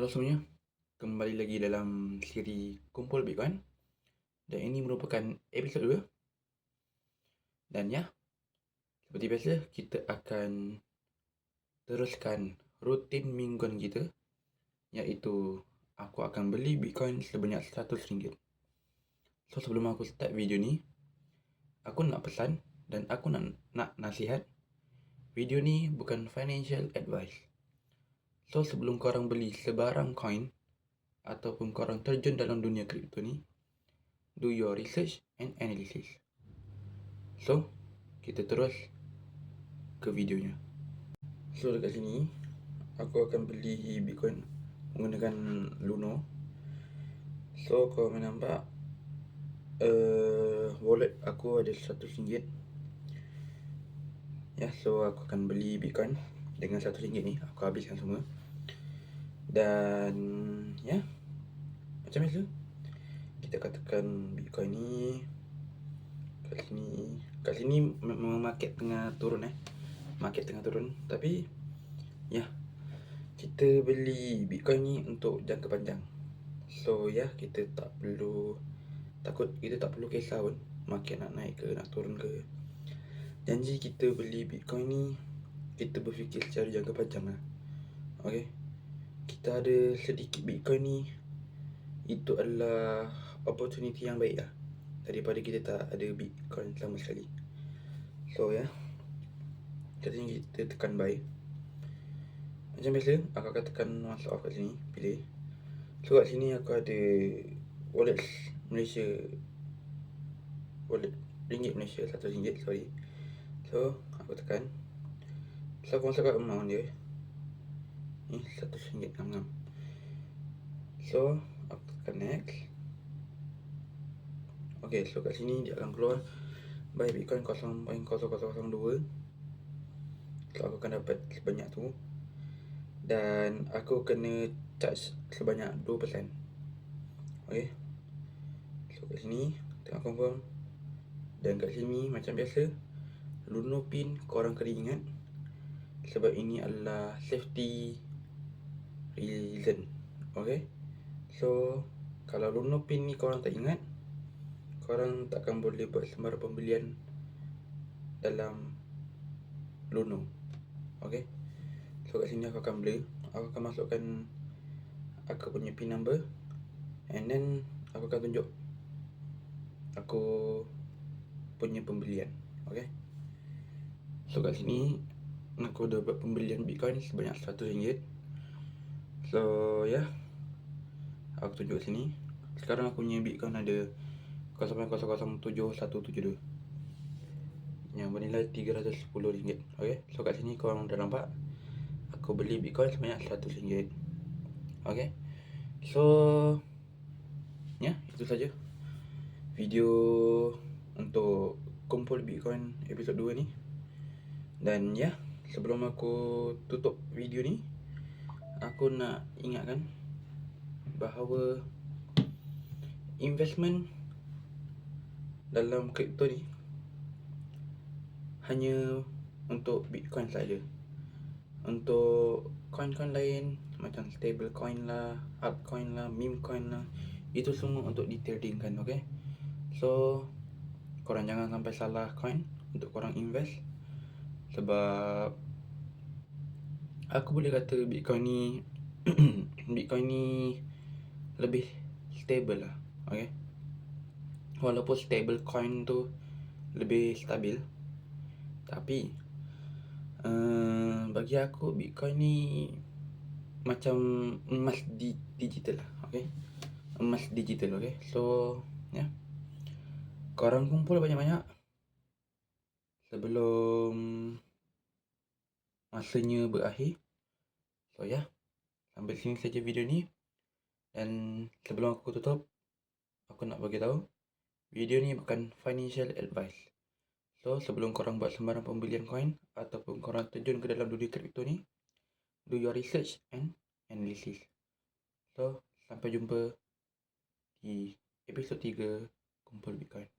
Halo semuanya, kembali lagi dalam siri Kumpul Bitcoin. Dan ini merupakan episod 2. Dan ya, seperti biasa kita akan teruskan rutin mingguan kita, iaitu aku akan beli Bitcoin sebanyak RM100. So sebelum aku start video ni, aku nak pesan dan aku nak nasihat. Video ni bukan financial advice. So sebelum korang beli sebarang coin ataupun korang terjun dalam dunia kripto ni, do your research and analysis. So, kita terus ke videonya. So, dekat sini aku akan beli Bitcoin menggunakan Luno. So, kalau korang nampak wallet aku ada RM100. Ya, so aku akan beli Bitcoin dengan RM100 ni. Aku habiskan semua. Dan ya, macam biasa kita katakan Bitcoin ni kat sini memang market tengah turun market tengah turun, tapi ya, kita beli Bitcoin ni untuk jangka panjang. So ya, kita tak perlu takut, kita tak perlu kisah pun market nak naik ke nak turun ke. Janji kita beli Bitcoin ni, kita berfikir secara jangka panjang lah. Okay, kita ada sedikit Bitcoin ni, itu adalah opportunity yang baik lah, daripada kita tak ada Bitcoin sama sekali. So ya, katanya kita tekan buy. Macam biasa, aku akan tekan masuk off kat sini, pilih. So kat sini aku ada wallet Malaysia, wallet ringgit Malaysia, RM100, sorry. So aku tekan. So aku masuk kat amount dia ni, RM100 So aku tekan next. Okay, so kat sini dia akan keluar buy Bitcoin 0.0002. So aku akan dapat sebanyak tu, dan aku kena charge sebanyak 2%. Okay, so kat sini tengok confirm. Dan kat sini macam biasa, Luno pin korang kena ingat, sebab ini adalah safety reason. Okay, so kalau Luno pin ni korang tak ingat, korang takkan boleh buat sembarang pembelian dalam Luno. Okay, so kat sini aku akan blur. Aku akan masukkan aku punya pin number, and then aku akan tunjuk aku punya pembelian. Okay, so kat sini aku dah buat pembelian Bitcoin sebanyak RM100. So ya, aku tunjuk sini. Sekarang aku punya Bitcoin ada 0.007172 yang bernilai RM310. Okay, so kat sini korang dah nampak aku beli Bitcoin sebanyak RM100. Okay, so ya, itu saja video untuk Kumpul Bitcoin episod 2 ni. Dan ya, sebelum aku tutup video ni, aku nak ingatkan bahawa investment dalam kripto ni hanya untuk Bitcoin saja. Untuk coin-coin lain macam stable coin lah, altcoin lah, meme coin lah, itu semua untuk ditradingkan. Okay, so korang jangan sampai salah coin untuk korang invest, sebab aku boleh kata Bitcoin ni Bitcoin ni lebih stable lah. Okay, walaupun stable coin tu lebih stabil, tapi bagi aku Bitcoin ni macam emas digital lah. Okay, emas digital. Okay, so ya, korang kumpul banyak-banyak sebelum masanya berakhir. So ya, sampai sini saja video ni. Dan sebelum aku tutup, aku nak bagi tahu, video ni bukan financial advice. So sebelum korang buat sembarang pembelian coin ataupun korang terjun ke dalam dunia kripto ni, do your research and analysis. So sampai jumpa di episod 3 Kumpul Bitcoin.